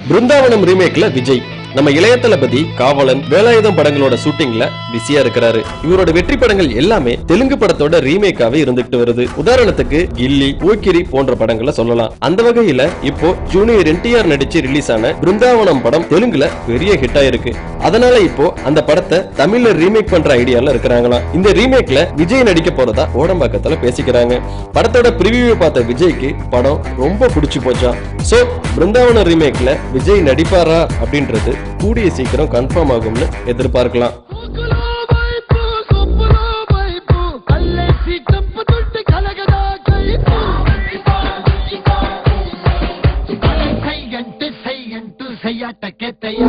பிருந்தாவனம் ரீமேக்ல விஜய் நம்ம இளைய தளபதி காவலன் வேலாயுதம் படங்களோட ஷூட்டிங்ல பிஸியா இருக்கிறாரு. இவரோட வெற்றி படங்கள் எல்லாமே தெலுங்கு படத்தோட ரீமேக்காவே இருந்துட்டு வருது. உதாரணத்துக்கு கில்லி, போக்கிரி போன்ற படங்களை சொல்லலாம். அந்த வகையில இப்போ ஜூனியர் NTR நடிச்சு ரிலீஸ் ஆன பிருந்தாவனம் படம் தெலுங்குல பெரிய ஹிட் ஆயிருக்கு. அதனால இப்போ அந்த படத்தை தமிழ்ல ரீமேக் பண்ற ஐடியால இருக்கிறாங்களாம். இந்த ரீமேக்ல விஜய் நடிக்க போறதா ஓடம்பாக்கத்துல பேசிக்கிறாங்க. படத்தோட பிரிவியூ பார்த்த விஜய்க்கு படம் ரொம்ப பிடிச்சு போச்சாம். சோ பிருந்தாவனம் ரீமேக்ல விஜய் நடிப்பாரா அப்படின்றது கூடிய சீக்கிரம் கன்ஃபார்ம் ஆகும்னு எதிர்பார்க்கலாம். செய்யாட்ட கேட்டையா